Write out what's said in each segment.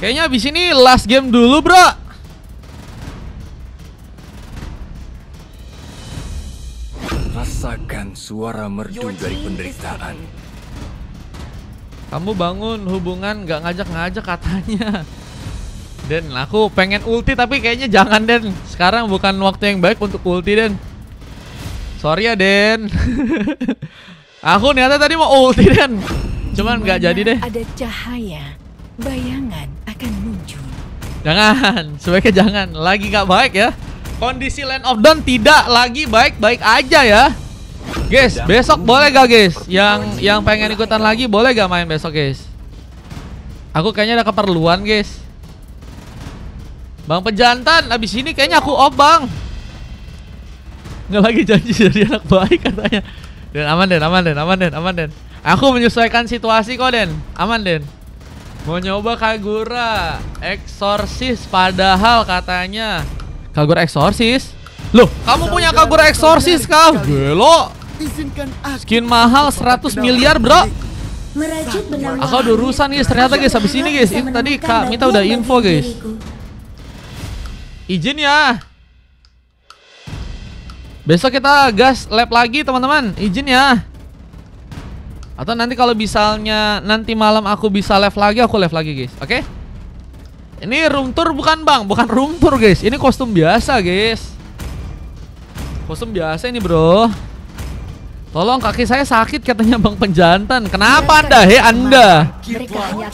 Kayaknya abis ini last game dulu, bro. Rasakan suara merdu dari penderitaan. Kamu bangun hubungan gak ngajak-ngajak katanya. Den, aku pengen ulti tapi kayaknya jangan, Den. Sekarang bukan waktu yang baik untuk ulti, Den. Sorry ya, Den. Aku niatnya tadi mau ulti, Den. Cuman gak jadi deh. Ada cahaya, bayangan akan muncul. Jangan, sebaiknya jangan. Lagi gak baik ya. Kondisi Land of Dawn tidak lagi baik-baik aja ya. Guys, besok boleh gak guys? Yang pengen ikutan lagi boleh gak main besok guys? Aku kayaknya ada keperluan guys. Bang Pejantan, abis ini kayaknya aku off bang. Nggak lagi janji jadi anak baik katanya. Den, aman Den, aman Den, aman Den, aman Den. Aku menyesuaikan situasi kok Den, aman Den. Mau nyoba Kagura Exorcist padahal katanya Kagura Exorcist? Loh, kamu punya Kagura Exorcist kah? Gelo. Skin mahal 100 miliar bro. Aku udah urusan guys, ternyata guys habis ini guys. Ini tadi Kak Mita udah info guys. Izin ya. Besok kita gas lab lagi teman-teman. Izin ya. Atau nanti kalau misalnya nanti malam aku bisa live lagi, aku live lagi guys. Oke? Ini room tour bukan bang, bukan room tour guys. Ini kostum biasa guys. Kostum biasa ini bro. Tolong kaki saya sakit katanya Bang Penjantan. Kenapa anda? Hei anda.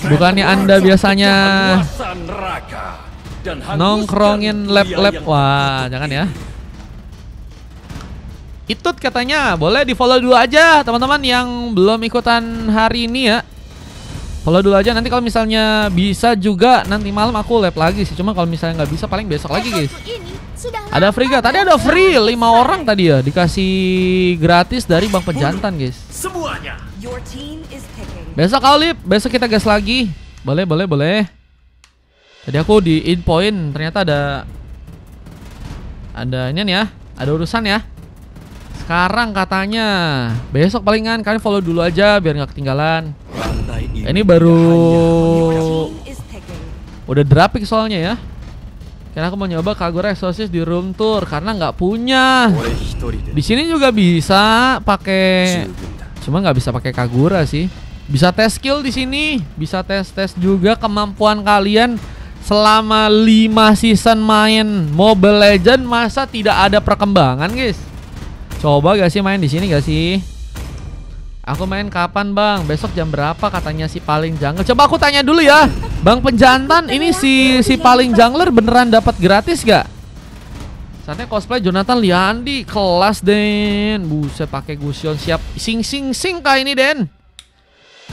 Bukannya anda biasanya nongkrongin lab-lab. Wah jangan ya. Itut katanya boleh di follow dulu aja teman-teman yang belum ikutan hari ini ya. Follow dulu aja, nanti kalau misalnya bisa juga nanti malam aku live lagi sih. Cuma kalau misalnya nggak bisa paling besok lagi guys. Ada free gak? Tadi ada free 5 orang tadi ya, dikasih gratis dari Bang Pejantan guys. Semuanya. Besok Aulip, besok kita gas lagi. Boleh, boleh, boleh. Tadi aku di infoin ternyata ada ini nih ya, ada urusan ya. Sekarang katanya besok palingan kalian follow dulu aja biar nggak ketinggalan. Ini baru udah drapik soalnya ya. Karena aku mau nyoba Kagura Exorcist di room tour karena nggak punya. Di sini juga bisa pakai, cuma nggak bisa pakai Kagura sih. Bisa tes skill di sini, bisa tes juga kemampuan kalian selama 5 season main Mobile Legends. Masa tidak ada perkembangan guys? Coba gak sih main di sini gak sih? Aku main kapan bang? Besok jam berapa katanya si paling jungler? Coba aku tanya dulu ya, Bang Penjantan. Ini si paling jungler beneran dapat gratis gak? Saatnya cosplay Jonathan Liandi kelas Den. Buset pakai Gusion, siap sing kah ini Den?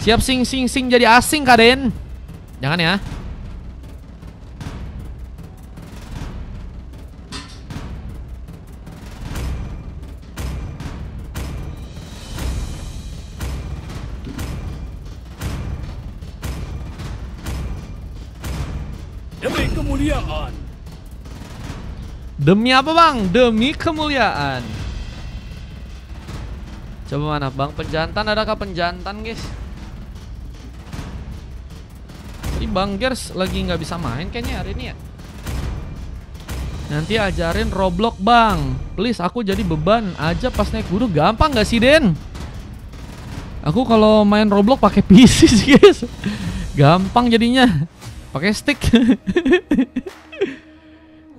Siap sing jadi asing kah Den? Jangan ya. Demi kemuliaan. Demi apa bang? Demi kemuliaan. Coba mana Bang Penjantan, adakah Penjantan guys? Tadi Bang Gers lagi nggak bisa main kayaknya hari ini ya. Nanti ajarin Roblox bang, please. Aku jadi beban aja pas naik gunung. Gampang nggak sih Den? Aku kalau main Roblox pakai PC sih guys. Gampang jadinya. Pakai stick.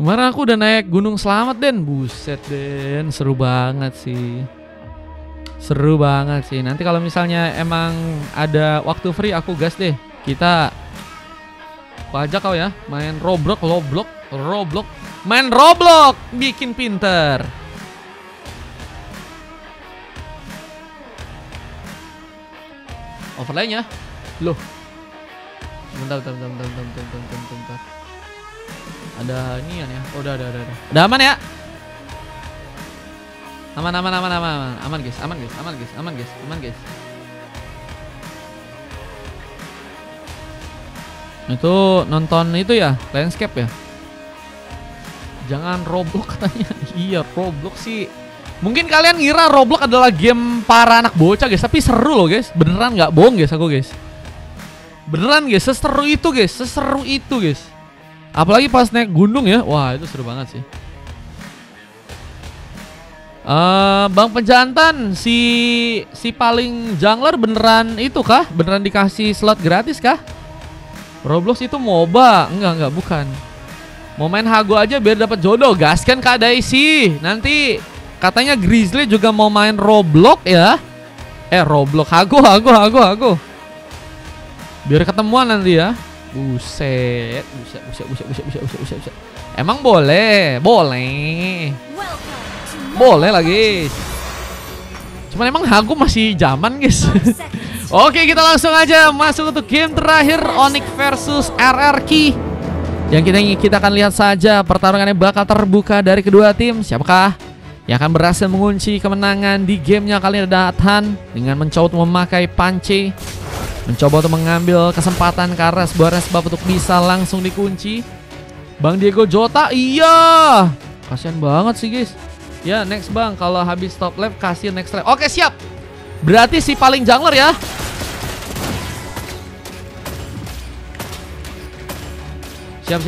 Kemarin aku udah naik Gunung Selamat Den. Buset Den, seru banget sih. Seru banget sih. Nanti kalau misalnya emang ada waktu free aku gas deh. Kita ajak kau ya main Roblox. Main Roblox bikin pinter. Overlay-nya. Loh. Bentar. Ada ini ya. Oh, udah. Udah aman ya? Aman guys. Itu nonton itu ya, landscape ya. Jangan Roblox katanya. Iya, Roblox sih. Mungkin kalian ngira Roblox adalah game para anak bocah guys, tapi seru loh guys. Beneran nggak bohong guys aku guys. Beneran guys, seseru itu guys, seseru itu guys. Apalagi pas naik gunung ya, wah itu seru banget sih. Bang Pejantan, si paling jungler beneran itu kah? Beneran dikasih slot gratis kah? Roblox itu MOBA? Enggak, bukan. Mau main Hago aja biar dapat jodoh, gaskan Kak Daisy. Nanti katanya Grizzly juga mau main Roblox ya. Roblox, Hago. Biar ketemuan nanti ya. Buset. Emang boleh. Boleh lah guys. Cuman emang Hago masih zaman guys. Oke, kita langsung aja masuk untuk game terakhir, Onyx versus RRQ. Yang kita akan lihat saja pertarungannya bakal terbuka dari kedua tim. Siapakah yang akan berhasil mengunci kemenangan di gamenya kali ini? Dathan dengan mencoba untuk memakai panci, mencoba untuk mengambil kesempatan karena sebuah sebab untuk bisa langsung dikunci. Bang Diego Jota, iya, kasihan banget sih guys. Ya next bang, kalau habis top lap kasih next lap. Oke siap. Berarti si paling jungler ya. Siap.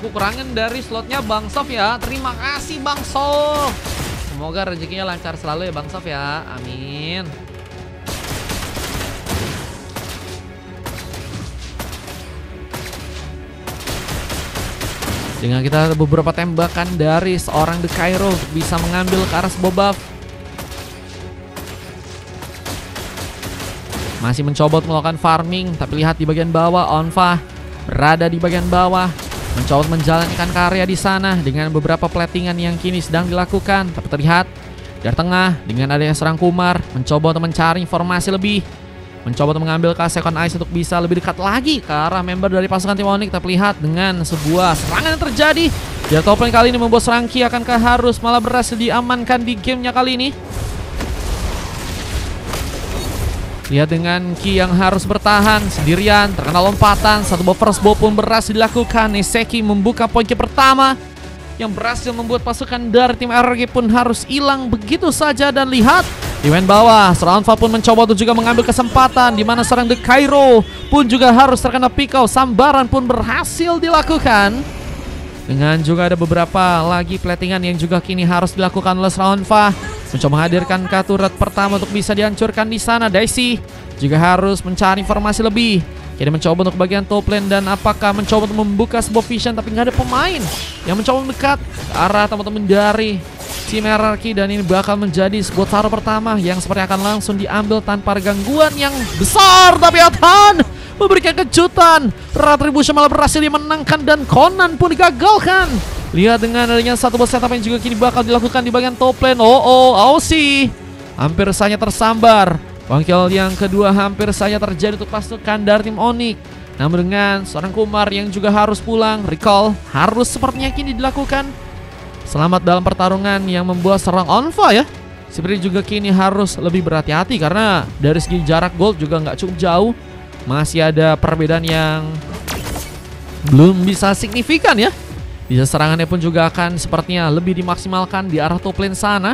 Aku kurangin dari slotnya Bang Sof ya. Terima kasih Bang Sof. Semoga rezekinya lancar selalu ya Bang Sof ya. Amin. Dengan kita ada beberapa tembakan dari seorang The Cairo untuk bisa mengambil ke arah sebuah buff. Masih mencoba untuk melakukan farming, tapi lihat di bagian bawah Onfa berada di bagian bawah, mencoba menjalankan karya di sana dengan beberapa platingan yang kini sedang dilakukan. Tapi terlihat dari tengah dengan adanya serang Kumar, mencoba untuk mencari informasi lebih, mencoba untuk mengambil ke second ice untuk bisa lebih dekat lagi ke arah member dari pasukan tim Onyx. Tapi lihat dengan sebuah serangan yang terjadi di top lane kali ini membuat Serangki akankah harus malah berhasil diamankan di gamenya kali ini. Lihat dengan Ki yang harus bertahan sendirian, terkena lompatan. Satu first blow pun berhasil dilakukan. Neseki membuka poin pertama yang berhasil membuat pasukan dari tim RRQ pun harus hilang begitu saja. Dan lihat di main bawah, Seranfa pun mencoba untuk juga mengambil kesempatan, di mana seorang The Cairo pun juga harus terkena pikau. Sambaran pun berhasil dilakukan. Dengan juga ada beberapa lagi platingan yang juga kini harus dilakukan oleh Seranfa. Mencoba menghadirkan turret pertama untuk bisa dihancurkan di sana. Daisy juga harus mencari informasi lebih. Kini mencoba untuk bagian top lane, dan apakah mencoba untuk membuka sebuah vision, tapi nggak ada pemain yang mencoba mendekat ke arah teman-teman dari tim RRQ. Dan ini bakal menjadi sebuah taruh pertama yang seperti akan langsung diambil tanpa gangguan yang besar. Tapi Athan memberikan kejutan, Retribution malah berhasil dimenangkan dan Conan pun digagalkan. Lihat dengan adanya satu boss setup yang juga kini bakal dilakukan di bagian top lane. Aussie hampir saja tersambar. Wangkil yang kedua hampir saja terjadi untuk pasukan dari tim Onyx. Namun dengan seorang Kumar yang juga harus pulang, recall harus sepertinya kini dilakukan. Selamat dalam pertarungan yang membuat serang Onfa ya. Seperti juga kini harus lebih berhati-hati karena dari segi jarak gold juga nggak cukup jauh. Masih ada perbedaan yang belum bisa signifikan ya. Bisa serangannya pun juga akan sepertinya lebih dimaksimalkan di arah top lane sana.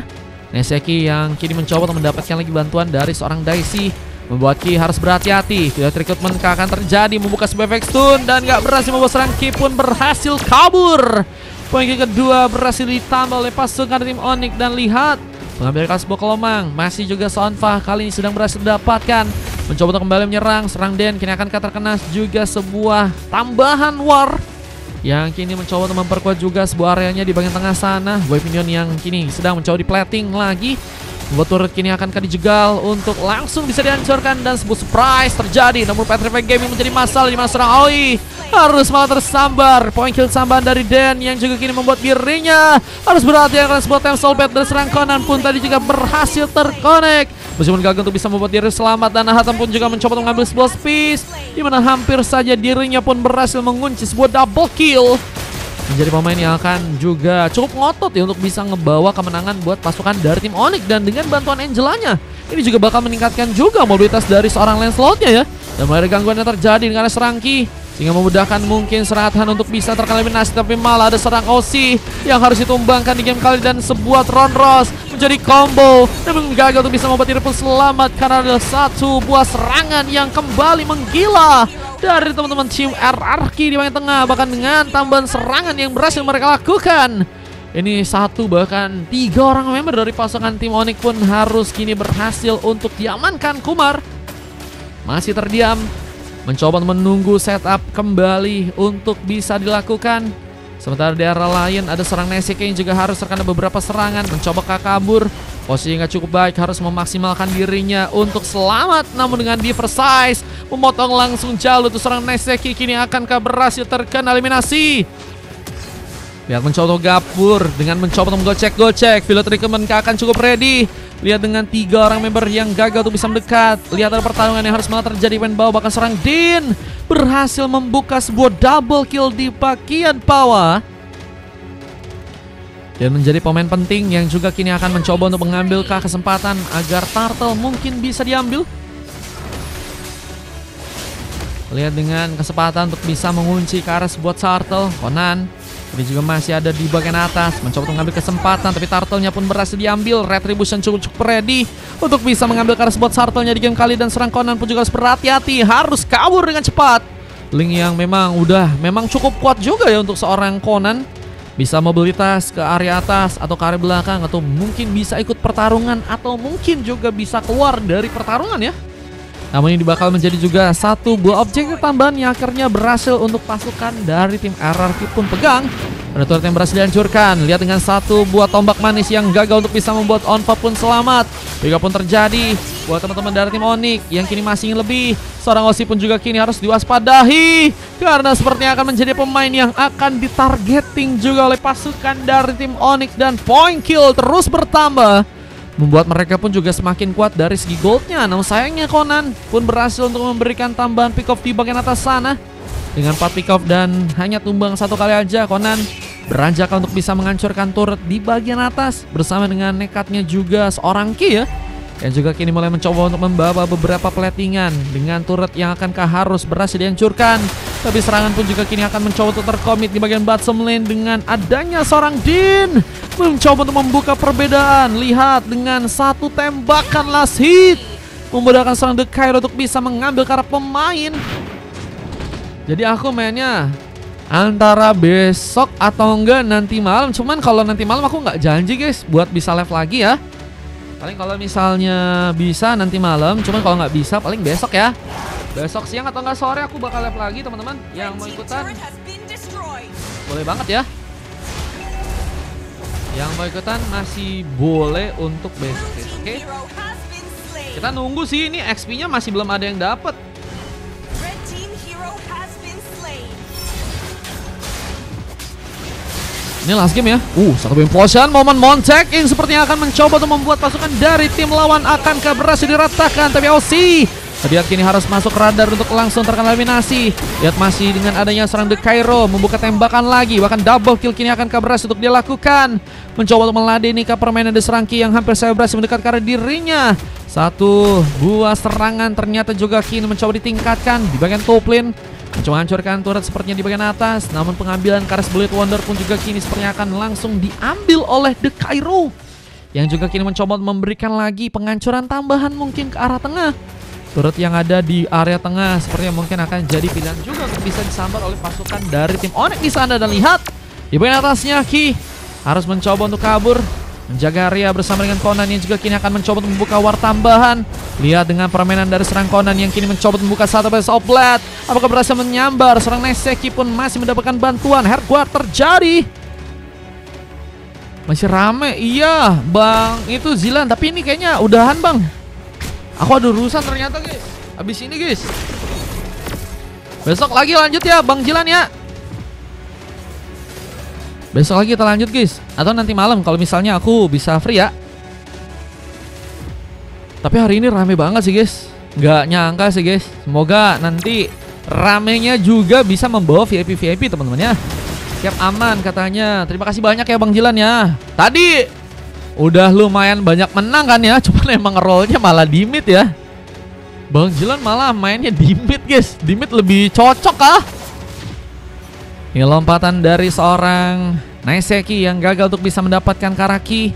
Neseki yang kini mencoba untuk mendapatkan lagi bantuan dari seorang Daisy, membuat Ki harus berhati-hati. Tidak recruitment akan terjadi, membuka sebuah efek stun dan gak berhasil membuat serang Ki pun berhasil kabur. Poin kedua berhasil ditambah oleh pasukan tim Onyx. Dan lihat mengambil sebuah kelomang, masih juga Sonfa kali ini sedang berhasil didapatkan. Mencoba untuk kembali menyerang, serang Den kini akan terkena juga sebuah tambahan war yang kini mencoba untuk memperkuat juga sebuah areanya di bagian tengah sana. Boy Minion yang kini sedang mencoba di plating lagi, membuat turret kini akan dijegal untuk langsung bisa dihancurkan. Dan sebuah surprise terjadi, namun Petrify Gaming menjadi masalah di mana serang Aoi harus malah tersambar. Point kill tambahan dari Den yang juga kini membuat dirinya harus berhati karena sebuah time soulbait dari serang Conan pun tadi juga berhasil terkonek. Meskipun gagal untuk bisa membuat diri selamat, dan Hatam pun juga mencoba untuk mengambil sebuah space, di mana hampir saja dirinya pun berhasil mengunci sebuah double kill. Menjadi pemain yang akan juga cukup ngotot ya untuk bisa ngebawa kemenangan buat pasukan dari tim Onyx. Dan dengan bantuan Angelanya, ini juga bakal meningkatkan juga mobilitas dari seorang Lancelotnya ya. Dan mulai ada gangguan yang terjadi dengan Serangki, sehingga memudahkan mungkin Serangatan untuk bisa tereliminasi. Tapi malah ada serang Aussie yang harus ditumbangkan di game kali, dan sebuah Tron Ross menjadi combo, namun gagal untuk bisa membuat diri pun selamat karena ada satu buah serangan yang kembali menggila dari teman-teman tim RRQ di bagian tengah, bahkan dengan tambahan serangan yang berhasil mereka lakukan. Ini satu bahkan 3 orang member dari pasukan tim Onyx pun harus kini berhasil untuk diamankan. Kumar masih terdiam, mencoba menunggu setup kembali untuk bisa dilakukan. Sementara di arah lain ada serang Nesek yang juga harus terkena beberapa serangan, mencoba kabur. Posisi nggak cukup baik, harus memaksimalkan dirinya untuk selamat. Namun dengan Diversize memotong langsung jalur untuk serang Nesek, kini akankah berhasil terkena eliminasi? Lihat mencoba gapur dengan mencoba menggocek-gocek. Pilot Recommend akan cukup ready. Lihat dengan 3 orang member yang gagal untuk bisa mendekat. Lihat ada pertarungan yang harus malah terjadi main bawah, bahkan serang Din berhasil membuka sebuah double kill di bagian bawah. Dan menjadi pemain penting yang juga kini akan mencoba untuk mengambil kesempatan agar Turtle mungkin bisa diambil. Lihat dengan kesempatan untuk bisa mengunci ke arah sebuah Turtle. Conan ini juga masih ada di bagian atas, mencoba untuk mengambil kesempatan, tapi Turtle-nya pun berhasil diambil. Retribution cukup ready untuk bisa mengambil ke arah sebuah Turtle-nya di game kali, dan serang Conan pun juga harus berhati-hati, harus kabur dengan cepat. Link yang memang cukup kuat juga ya untuk seorang Conan. Bisa mobilitas ke area atas atau ke area belakang, atau mungkin bisa ikut pertarungan, atau mungkin juga bisa keluar dari pertarungan ya. Namun ini bakal menjadi juga satu buah objektif tambahan yang akhirnya berhasil untuk pasukan dari tim RRQ pun pegang. Ada turret yang berhasil dihancurkan. Lihat dengan satu buah tombak manis yang gagal untuk bisa membuat Onfa pun selamat. Juga pun terjadi buat teman-teman dari tim Onyx yang kini masih ingin lebih. Seorang Osi pun juga kini harus diwaspadahi, karena sepertinya akan menjadi pemain yang akan ditargeting juga oleh pasukan dari tim Onyx. Dan point kill terus bertambah, membuat mereka pun juga semakin kuat dari segi goldnya. Namun sayangnya Conan pun berhasil untuk memberikan tambahan pick off di bagian atas sana. Dengan 4 pick off dan hanya tumbang 1 kali aja, Conan beranjak untuk bisa menghancurkan turret di bagian atas. Bersama dengan nekatnya juga seorang Ki ya, yang juga kini mulai mencoba untuk membawa beberapa platingan dengan turret yang akankah harus berhasil dihancurkan. Tapi serangan pun juga kini akan mencoba untuk terkomit di bagian bottom lane dengan adanya seorang Din mencoba untuk membuka perbedaan. Lihat dengan satu tembakan last hit memudahkan seorang The Cairo untuk bisa mengambil ke arah pemain. Jadi aku mainnya antara besok atau enggak nanti malam. Cuman kalau nanti malam aku nggak janji guys buat bisa live lagi ya. Paling kalau misalnya bisa nanti malam, cuman kalau nggak bisa paling besok ya. Besok siang atau enggak sore aku bakal live lagi teman-teman. Yang mau ikutan boleh banget ya. Yang mau ikutan masih boleh untuk besok, oke? Kita nunggu sih, ini XP-nya masih belum ada yang dapat. Ini last game ya. Satu implosion, momen Montek yang sepertinya akan mencoba untuk membuat pasukan dari tim lawan akankah berhasil diratakan. Tapi Aussie terlihat kini harus masuk radar untuk langsung terkena eliminasi. Lihat masih dengan adanya serang The Cairo membuka tembakan lagi, bahkan double kill kini akankah berhasil untuk dia lakukan. Mencoba untuk meladeni ke permainan The Serangki yang hampir saya berhasil mendekat ke arah dirinya. Satu buah serangan ternyata juga kini mencoba ditingkatkan di bagian top lane. Mencoba hancurkan turret sepertinya di bagian atas. Namun pengambilan Karas Bullet Wonder pun juga kini sepertinya akan langsung diambil oleh The Cairo, yang juga kini mencoba memberikan lagi penghancuran tambahan mungkin ke arah tengah. Turret yang ada di area tengah sepertinya mungkin akan jadi pilihan juga untuk bisa disambar oleh pasukan dari tim Onyx di sana. Dan lihat di bagian atasnya Ki harus mencoba untuk kabur, menjaga area bersama dengan Conan yang juga kini akan mencoba untuk membuka war tambahan. Lihat dengan permainan dari serang Conan yang kini mencoba untuk membuka satu base of blade. Apakah berhasil menyambar? Serang Neseki pun masih mendapatkan bantuan. Hardguard terjadi. Masih rame. Iya bang, itu Zilan. Tapi ini kayaknya udahan bang. Aku ada urusan ternyata guys. Habis ini guys. Besok lagi lanjut ya Bang Zilan ya. Besok lagi kita lanjut guys. Atau nanti malam kalau misalnya aku bisa free ya. Tapi hari ini rame banget sih guys. Nggak nyangka sih guys. Semoga nanti ramenya juga bisa membawa VIP-VIP teman-teman ya. Siap aman katanya. Terima kasih banyak ya Bang Jilan ya. Tadi udah lumayan banyak menang kan ya. Cuman emang rollnya malah di mid ya. Bang Jilan malah mainnya di mid guys. Di mid lebih cocok ah. Ini lompatan dari seorang Naiseki yang gagal untuk bisa mendapatkan Karaki.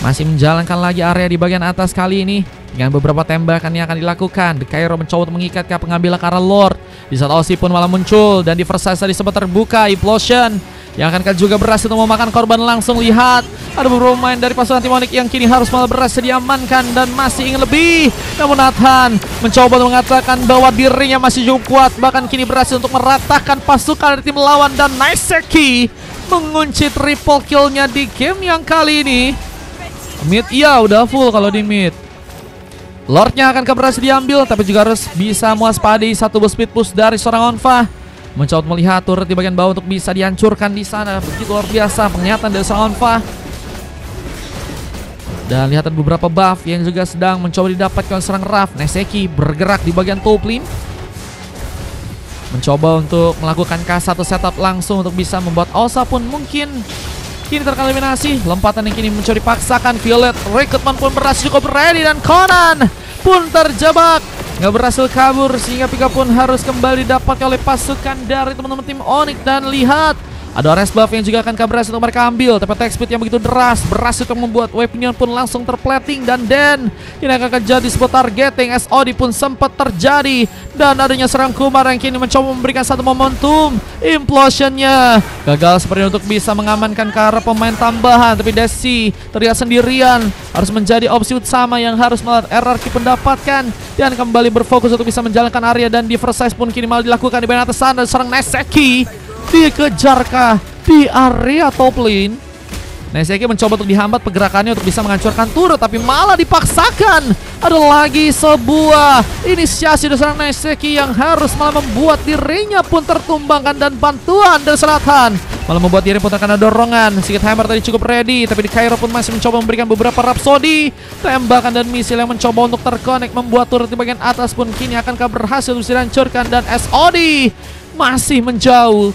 masih menjalankan lagi area di bagian atas kali ini. Dengan beberapa tembakan yang akan dilakukan, The Kairo mencoba untuk mengikat ke pengambilan ke arah Lord. Di saat Aussie pun malah muncul, dan di first tadi sempat terbuka Implosion yang akan juga berhasil untuk memakan korban langsung. Lihat, ada beberapa pemain dari pasukan tim Onyx yang kini harus malah berhasil diamankan dan masih ingin lebih. Namun Nathan mencoba untuk mengatakan bahwa dirinya masih cukup kuat, bahkan kini berhasil untuk meratakan pasukan dari tim lawan. Dan Naiseki mengunci triple kill-nya di game yang kali ini. Mid, iya udah full kalau di mid. Lordnya akan berhasil diambil, tapi juga harus bisa mewaspadai satu bus speed push dari seorang Onfa. Mencoba melihat turret di bagian bawah untuk bisa dihancurkan di sana. Begitu luar biasa penglihatan dari seorang Onfa. Dan lihat ada beberapa buff yang juga sedang mencoba didapatkan seorang Raf. Naiseki bergerak di bagian top lane, mencoba untuk melakukan K1 setup langsung untuk bisa membuat Osa pun mungkin kini tereliminasi. Lompatan yang kini mencoba dipaksakan. Violet Recruitment pun berhasil cukup ready, dan Conan pun terjebak, nggak berhasil kabur, sehingga Pika pun harus kembali didapatkan oleh pasukan dari teman-teman tim Onyx. Dan lihat, ada orange buff yang juga akan berhasil untuk mereka ambil, tapi attack speed yang begitu deras berhasil untuk membuat weaponnya pun langsung terplating. Dan ini akan jadi sebuah targeting. SOD pun sempat terjadi, dan adanya serang Kumar yang kini mencoba memberikan satu momentum. Implosionnya gagal seperti untuk bisa mengamankan ke arah pemain tambahan, tapi Desi terlihat sendirian, harus menjadi opsi utama yang harus melihat RRQ mendapatkan dan kembali berfokus untuk bisa menjalankan area. Dan di first size pun kini malah dilakukan di bagian atas sana. Serang Naiseki dikejarkah di area top lane. Naiseki mencoba untuk dihambat pergerakannya untuk bisa menghancurkan turret, tapi malah dipaksakan. Ada lagi sebuah inisiasi dari seorang Naiseki yang harus malah membuat dirinya pun tertumbangkan, dan bantuan dari selatan malah membuat diri pun terkena dorongan. Sikit Hammer tadi cukup ready, tapi di Kairo pun masih mencoba memberikan beberapa Rhapsody. Tembakan dan misil yang mencoba untuk terkonek membuat turret di bagian atas pun kini akan berhasil untuk dihancurkan, dan SOD masih menjauh.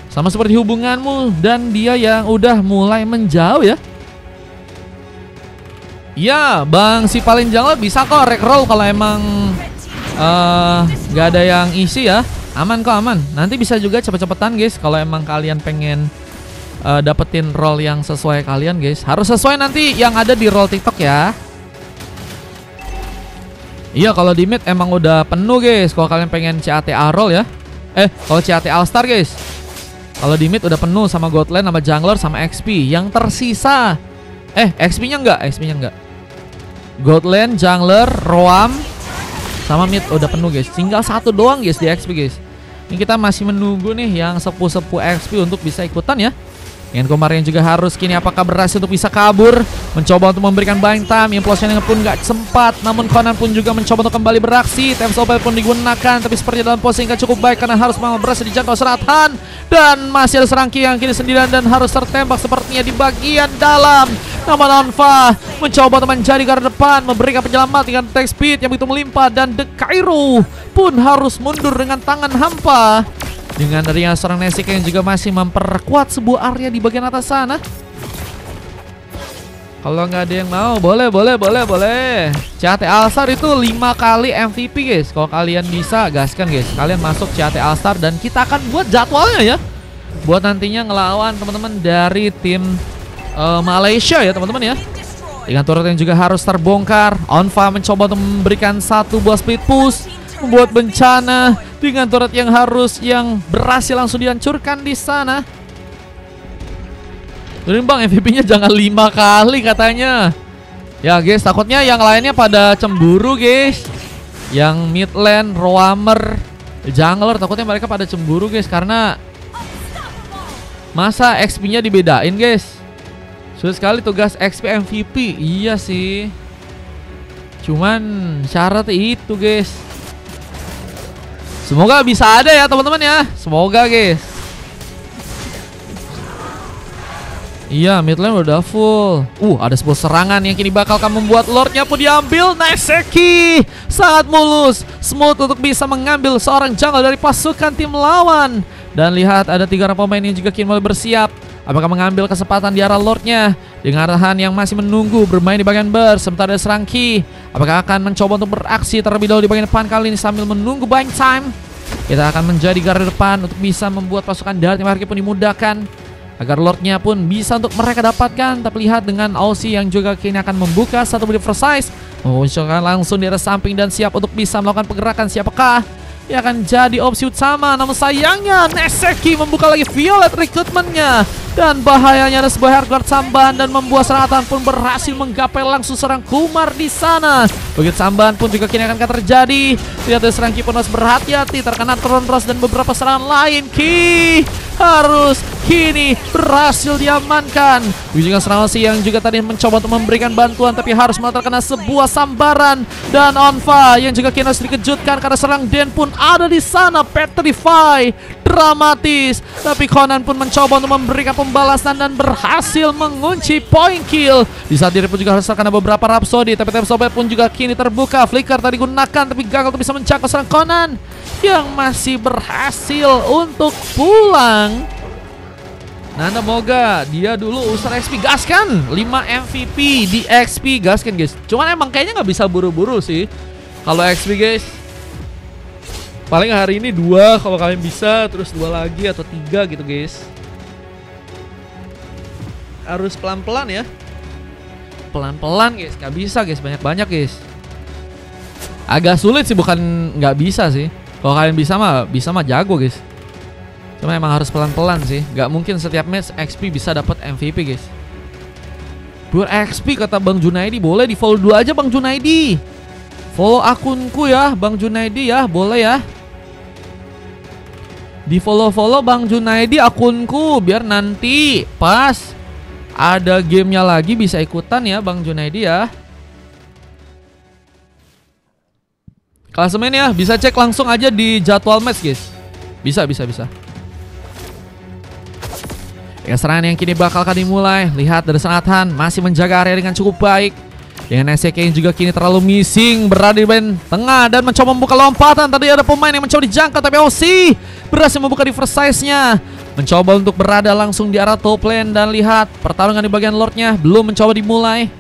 Sama seperti hubunganmu dan dia yang udah mulai menjauh ya. Ya, Bang si paling jauh bisa kok roll kalau emang gak ada yang isi ya. Aman kok, aman. Nanti bisa juga cepet-cepetan guys kalau emang kalian pengen dapetin roll yang sesuai kalian guys. Harus sesuai nanti yang ada di roll TikTok ya. Iya, kalau di mid emang udah penuh guys. Kalau kalian pengen CATA roll ya. Kalau CATA All Star guys. Kalau di mid udah penuh sama Godland, sama Jungler, sama XP. Yang tersisa XP-nya enggak, XP-nya enggak. Godland, Jungler, Roam, sama mid udah penuh guys. Tinggal satu doang guys di XP guys. Ini kita masih menunggu nih yang sepuh-sepuh XP untuk bisa ikutan ya. Yang kemarin juga harus kini apakah berhasil untuk bisa kabur, mencoba untuk memberikan buying time. Implosion yang pun gak sempat, namun Conan pun juga mencoba untuk kembali beraksi. Temps Opel pun digunakan, tapi seperti dalam posisi yang cukup baik karena harus berhasil dijangkau seratan. Dan masih ada serang yang kini sendirian dan harus tertembak sepertinya di bagian dalam. Namun Onfa mencoba untuk menjadi garda depan, memberikan penyelamat dengan attack speed yang begitu melimpah. Dan The Kairo pun harus mundur dengan tangan hampa. Dengan adanya seorang Naiseki yang juga masih memperkuat sebuah area di bagian atas sana. Kalau nggak ada yang mau, boleh. CAT All-Star itu 5 kali MVP guys. Kalau kalian bisa, gaskan guys. Kalian masuk CAT All-Star dan kita akan buat jadwalnya ya. Buat nantinya ngelawan teman-teman dari tim Malaysia ya teman-teman ya. Dengan turret yang juga harus terbongkar. Onfa mencoba untuk memberikan satu buah speed push, membuat bencana dengan turret yang berhasil langsung dihancurkan di sana. Jadi bang, MVP-nya jangan 5 kali katanya. Ya guys, takutnya yang lainnya pada cemburu guys. Yang mid lane, Roamer, Jungler, takutnya mereka pada cemburu guys. Karena masa XP-nya dibedain guys. Sulit sekali tugas XP MVP. Iya sih, cuman syarat itu guys. Semoga bisa ada ya teman-teman ya. Semoga guys. Iya, mid lane udah full. Ada sebuah serangan yang kini bakal membuat Lordnya pun diambil. Naiseki sangat mulus, smooth untuk bisa mengambil seorang jungle dari pasukan tim lawan. Dan lihat ada 3 orang pemain yang juga kini mulai bersiap. Apakah mengambil kesempatan di arah Lordnya dengan arahan yang masih menunggu bermain di bagian bar. Sementara ada Serangki, apakah akan mencoba untuk beraksi terlebih dahulu di bagian depan kali ini sambil menunggu buying time. Kita akan menjadi garda depan untuk bisa membuat pasukan dari tim Harki pun dimudahkan. agar Lordnya pun bisa untuk mereka dapatkan. Tapi lihat dengan Aussie yang juga kini akan membuka satu body precise, memunculkan langsung di arah samping dan siap untuk bisa melakukan pergerakan. Siapakah yang akan jadi opsi utama? Namun sayangnya Neseki membuka lagi Violet recruitmentnya, dan bahayanya ada sebuah Hardguard sambahan dan membuat serangan pun berhasil menggapai langsung serang Kumar di sana. Begitu sambahan pun juga kini akan terjadi. Lihat dari serang Ki pun harus berhati-hati terkena Throne Rush dan beberapa serangan lain. Ki harus kini berhasil diamankan. Juga serangan si yang juga tadi mencoba untuk memberikan bantuan, tapi harus malah terkena sebuah sambaran. Dan Onfa yang juga kini harus dikejutkan karena serang Den pun ada di sana. Petrify dramatis, tapi Conan pun mencoba untuk memberikan pembalasan dan berhasil mengunci point kill. Di saat diri pun juga harus terkena beberapa Rhapsody, tapi Rhapsody pun juga kini terbuka. Flicker tadi gunakan tapi gagal untuk bisa menjangkau serang Conan yang masih berhasil untuk pulang. Nanda Moga, dia dulu user XP gaskan 5 MVP di XP gaskan guys. Cuman emang kayaknya nggak bisa buru-buru sih kalau XP guys. Paling hari ini 2 kalau kalian bisa, terus 2 lagi atau 3 gitu guys. Harus pelan-pelan ya. Pelan-pelan guys, gak bisa guys, banyak-banyak guys. Agak sulit sih, bukan nggak bisa sih. Kalau kalian bisa mah jago guys. Cuma emang harus pelan-pelan sih. Gak mungkin setiap match XP bisa dapat MVP guys. Pure XP kata Bang Junaidi, boleh di follow 2 aja Bang Junaidi. Follow akunku ya Bang Junaidi ya, boleh ya. Di follow Bang Junaidi akunku, biar nanti pas ada gamenya lagi bisa ikutan ya Bang Junaidi ya. Klasemen ya, bisa cek langsung aja di jadwal match guys. Bisa. Ya, serangan yang kini bakal dimulai. Lihat dari Sanatan masih menjaga area dengan cukup baik. Dengan Neseki yang juga kini terlalu missing, berada di bagian tengah dan mencoba membuka lompatan. Tadi ada pemain yang mencoba dijangkau, tapi Aussie berhasil membuka reverse size-nya, mencoba untuk berada langsung di arah top lane. Dan lihat pertarungan di bagian Lordnya belum mencoba dimulai.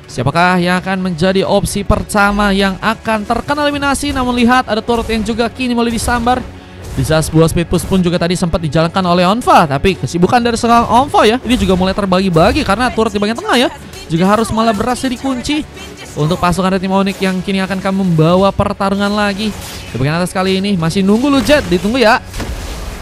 Siapakah yang akan menjadi opsi pertama yang akan terkena eliminasi? Namun lihat ada turret yang juga kini mulai disambar. Bisa sebuah speed push pun juga tadi sempat dijalankan oleh Onfa, tapi kesibukan dari seorang Onfa ya ini juga mulai terbagi-bagi karena turret di bagian tengah ya juga harus malah berhasil dikunci untuk pasukan dari tim Onyx yang kini akan membawa pertarungan lagi. Di bagian atas kali ini masih nunggu lu Jet, ditunggu ya.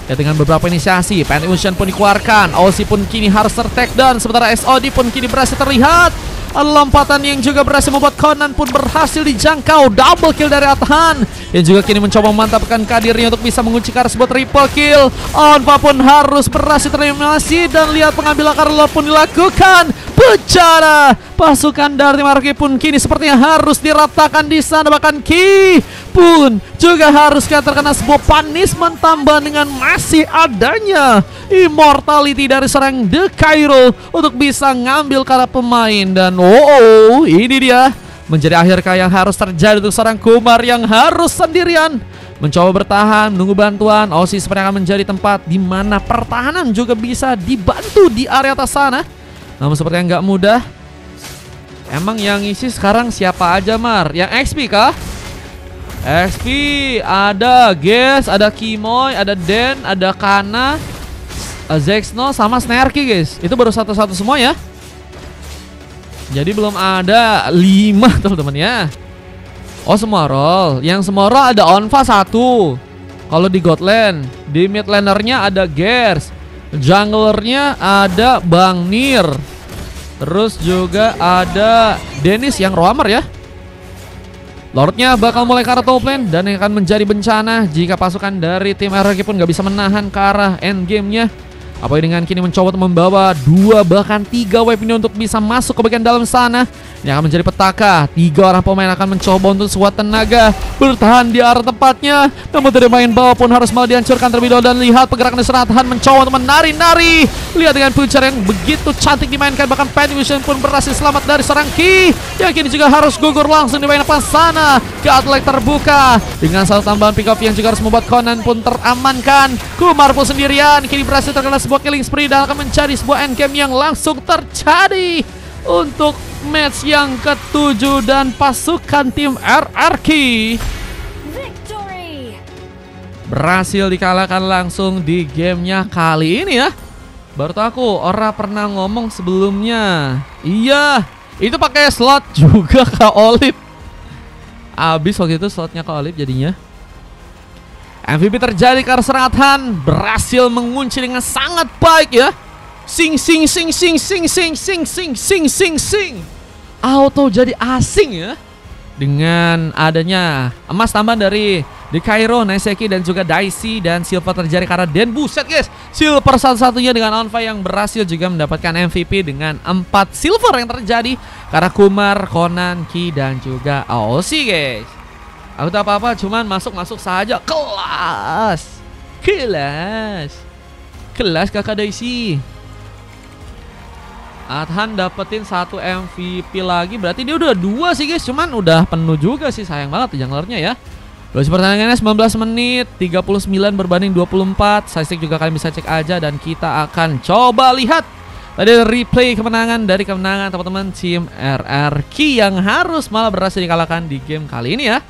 Ya, dengan beberapa inisiasi, Panther pun dikeluarkan, Aussie pun kini harus ter-take down, sementara SOD pun kini berhasil terlihat. Lompatan yang juga berhasil membuat Conan pun berhasil dijangkau. Double kill dari Athan yang juga kini mencoba memantapkan kadirnya untuk bisa mengunci ke arah sebuah triple kill. Onfa pun harus berhasil tereliminasi dan lihat pengambilan Carlo pun dilakukan. Bencana pasukan dari tim Arki pun kini sepertinya harus diratakan di sana. Bahkan Ki pun juga harus terkena sebuah punishment tambah dengan masih adanya immortality dari serang The Cairo untuk bisa ngambil para pemain. Dan ini dia menjadi akhir yang harus terjadi untuk seorang Kumar yang harus sendirian mencoba bertahan, menunggu bantuan. Aussie sepertinya akan menjadi tempat di mana pertahanan juga bisa dibantu di area atas sana. Namun sepertinya nggak mudah. Emang yang isi sekarang siapa aja Mar? Yang XP kah? XP ada Ges, ada Kimoy, ada Den, ada Kana, Zexno sama Snarky guys. Itu baru satu-satu semua ya. Jadi belum ada 5 teman-teman ya. Oh semua roll. Yang semua roll ada Onfa 1. Kalau di Godland, di mid lanernya ada Gers, junglernya ada Bang Nir, terus juga ada Dennis yang roamer ya. Lordnya bakal mulai ke arah top lane dan yang akan menjadi bencana jika pasukan dari tim RRQ pun gak bisa menahan ke arah endgame-nya. Apalagi dengan kini mencoba untuk membawa 2 bahkan 3 wave ini untuk bisa masuk ke bagian dalam sana. Ini akan menjadi petaka. 3 orang pemain akan mencoba untuk sekuat tenaga bertahan di arah tempatnya. Namun dari main bawah pun harus malah dihancurkan terlebih dahulu. Dan lihat pergerakan Seratahan mencoba untuk menari-nari. Lihat dengan puncak yang begitu cantik dimainkan. Bahkan Panther pun berhasil selamat dari serang Ki yang kini juga harus gugur langsung di bagian depan sana. Godlike terbuka dengan satu tambahan pick up yang juga harus membuat Conan pun teramankan. Kumar pun sendirian kini berhasil terkena sebuah killing spree dan akan mencari sebuah endgame yang langsung terjadi untuk match yang ke-7 dan pasukan tim RRQ Victory. berhasil dikalahkan langsung di gamenya kali ini ya. Baru tahu aku, Ora pernah ngomong sebelumnya. Iya, itu pakai slot juga Kak Olip. Abis waktu itu slotnya Kak Olip jadinya. MVP terjadi karena serangan berhasil mengunci dengan sangat baik ya. Sing sing sing sing sing sing sing sing sing sing sing. Auto jadi asing ya. Dengan adanya emas tambahan dari di Cairo, Naiseki dan juga Daisy, dan silver terjadi karena Den. Buset guys, silver satu-satunya dengan Onfai yang berhasil juga mendapatkan MVP dengan 4 silver yang terjadi karena Kumar, Conan, Ki dan juga Aoshi guys. Aku tak apa-apa, cuman masuk-masuk saja. Kelas. Kelas. Kelas kakak Daisy. Adhan dapetin 1 MVP lagi, berarti dia udah 2 sih guys, cuman udah penuh juga sih, sayang banget junglernya ya. Durasi pertandingannya 19 menit, 39 berbanding 24. Statistik juga kalian bisa cek aja dan kita akan coba lihat tadi replay kemenangan dari kemenangan teman-teman tim RRQ yang harus malah berhasil dikalahkan di game kali ini ya.